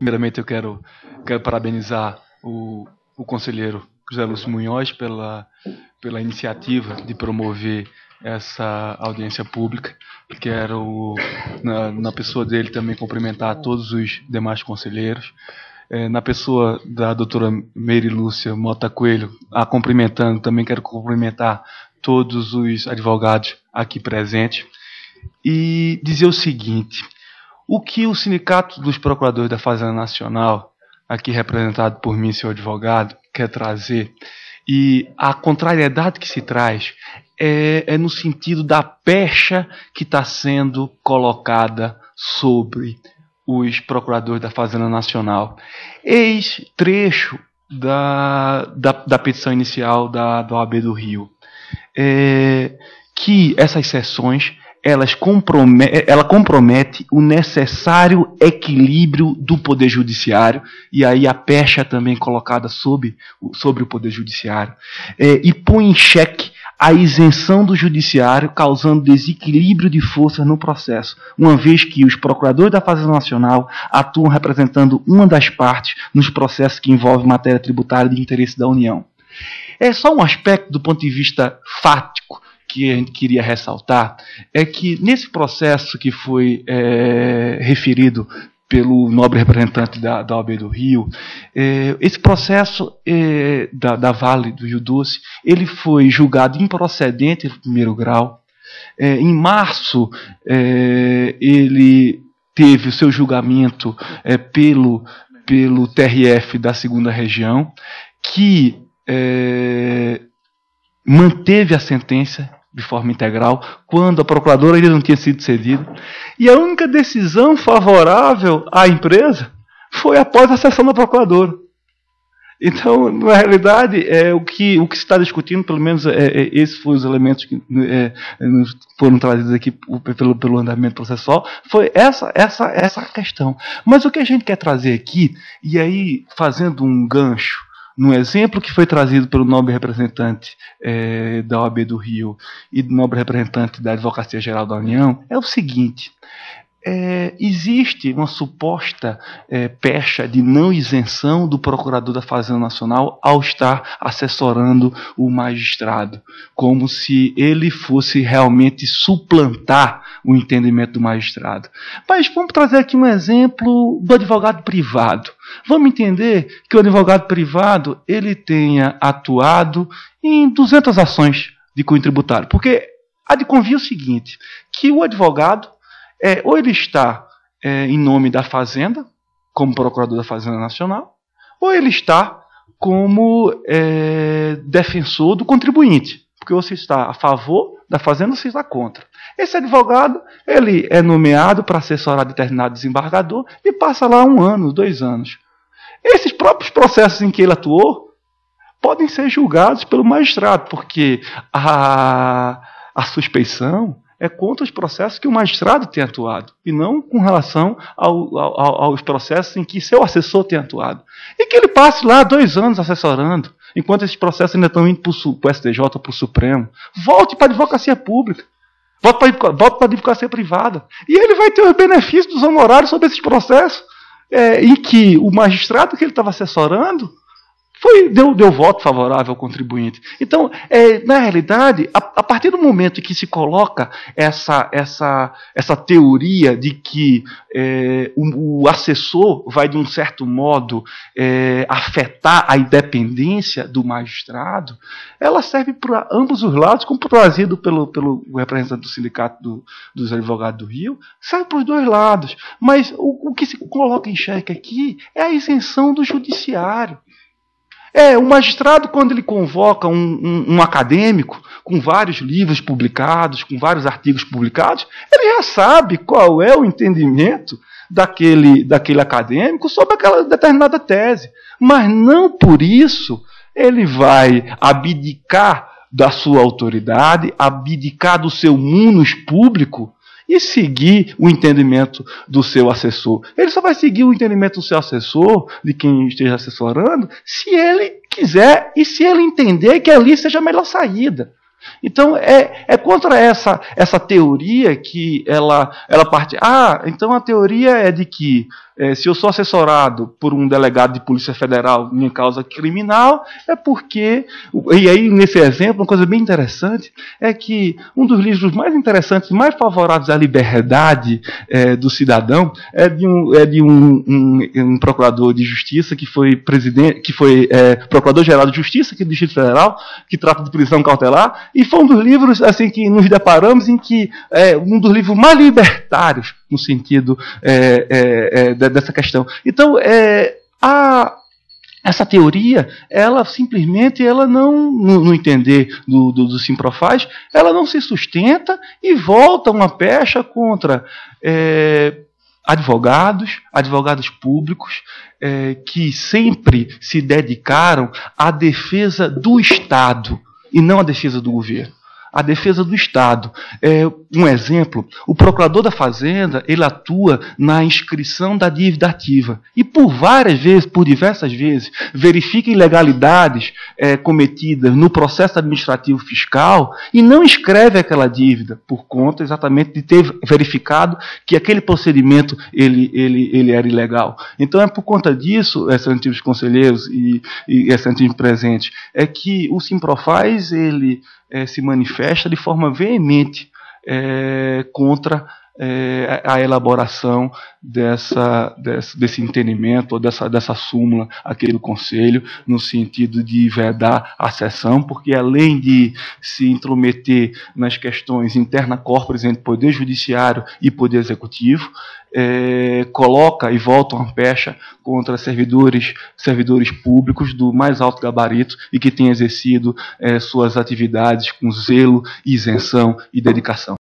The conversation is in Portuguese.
Primeiramente, eu quero parabenizar o conselheiro José Lúcio Munhoz pela iniciativa de promover essa audiência pública. Quero, na pessoa dele, também cumprimentar todos os demais conselheiros. Na pessoa da doutora Meire Lúcia Mota Coelho, a cumprimentando, também quero cumprimentar todos os advogados aqui presentes e dizer o seguinte: o que o Sindicato dos Procuradores da Fazenda Nacional, aqui representado por mim, seu advogado, quer trazer, e a contrariedade que se traz é no sentido da pecha que está sendo colocada sobre os procuradores da Fazenda Nacional. Eis trecho da petição inicial da OAB do Rio, que essas sessões ela compromete o necessário equilíbrio do Poder Judiciário, e aí a pecha também colocada sobre o Poder Judiciário, e põe em xeque a isenção do Judiciário, causando desequilíbrio de forças no processo, uma vez que os procuradores da Fazenda Nacional atuam representando uma das partes nos processos que envolvem matéria tributária de interesse da União. É só um aspecto do ponto de vista fático que a gente queria ressaltar, é que nesse processo que foi referido pelo nobre representante da OAB do Rio, esse processo da Vale do Rio Doce, ele foi julgado improcedente em primeiro grau. Em março, ele teve o seu julgamento pelo TRF da 2ª Região, que manteve a sentença de forma integral, quando a procuradora ainda não tinha sido cedida. E a única decisão favorável à empresa foi após a sessão da procuradora. Então, na realidade, o que se está discutindo, pelo menos esses foram os elementos que foram trazidos aqui pelo andamento processual, foi essa questão. Mas o que a gente quer trazer aqui, e aí fazendo um gancho no exemplo que foi trazido pelo nobre representante da OAB do Rio e do nobre representante da Advocacia Geral da União, é o seguinte: existe uma suposta pecha de não isenção do procurador da Fazenda Nacional ao estar assessorando o magistrado, como se ele fosse realmente suplantar o entendimento do magistrado. Mas vamos trazer aqui um exemplo do advogado privado. Vamos entender que o advogado privado ele tenha atuado em 200 ações de cunho tributário, porque há de convir o seguinte, que o advogado ou ele está em nome da Fazenda, como procurador da Fazenda Nacional, ou ele está como defensor do contribuinte, porque você está a favor da Fazenda ou você está contra. Esse advogado ele é nomeado para assessorar determinado desembargador e passa lá 1 ano, 2 anos. Esses próprios processos em que ele atuou podem ser julgados pelo magistrado, porque a suspeição é contra os processos que o magistrado tem atuado, e não com relação aos processos em que seu assessor tem atuado. E que ele passe lá 2 anos assessorando, enquanto esses processos ainda estão indo para o STJ ou para o Supremo. Volte para a advocacia pública, volte para a advocacia privada, e ele vai ter os benefícios dos honorários sobre esses processos, em que o magistrado que ele estava assessorando deu voto favorável ao contribuinte. Então, na realidade, a partir do momento em que se coloca essa teoria de que o assessor vai, de um certo modo, afetar a independência do magistrado, ela serve para ambos os lados, como trazido pelo representante do Sindicato dos Advogados do Rio, serve para os 2 lados. Mas o que se coloca em xeque aqui é a isenção do judiciário. O magistrado, quando ele convoca um acadêmico com vários livros publicados, com vários artigos publicados, ele já sabe qual é o entendimento daquele acadêmico sobre aquela determinada tese. Mas não por isso ele vai abdicar da sua autoridade, abdicar do seu munus público e seguir o entendimento do seu assessor. Ele só vai seguir o entendimento do seu assessor, de quem esteja assessorando, se ele quiser e se ele entender que ali seja a melhor saída. Então, é contra essa teoria que ela parte. Então a teoria é de que Se eu sou assessorado por um delegado de Polícia Federal em causa criminal, é porque... E aí, nesse exemplo, uma coisa bem interessante é que um dos livros mais interessantes, mais favoráveis à liberdade do cidadão, é de um procurador de justiça que foi procurador-geral de justiça aqui do Distrito Federal, que trata de prisão cautelar, e foi um dos livros assim que nos deparamos em que um dos livros mais libertários no sentido dessa questão. Então, essa teoria, ela simplesmente, ela no entender do Simprofaz, ela não se sustenta e volta uma pecha contra advogados públicos que sempre se dedicaram à defesa do Estado e não à defesa do governo. A defesa do Estado. Um exemplo, o procurador da Fazenda, ele atua na inscrição da dívida ativa. E por diversas vezes, verifica ilegalidades cometidas no processo administrativo fiscal e não inscreve aquela dívida, por conta exatamente de ter verificado que aquele procedimento ele era ilegal. Então é por conta disso, excelentíssimos conselheiros e excelentíssimos presentes, é que o Simprofaz, ele se manifesta de forma veemente contra a elaboração desse entendimento, ou dessa súmula aqui do Conselho, no sentido de vedar a sessão, porque além de se intrometer nas questões interna corporis entre Poder Judiciário e Poder Executivo, coloca e volta uma pecha contra servidores públicos do mais alto gabarito e que têm exercido suas atividades com zelo, isenção e dedicação.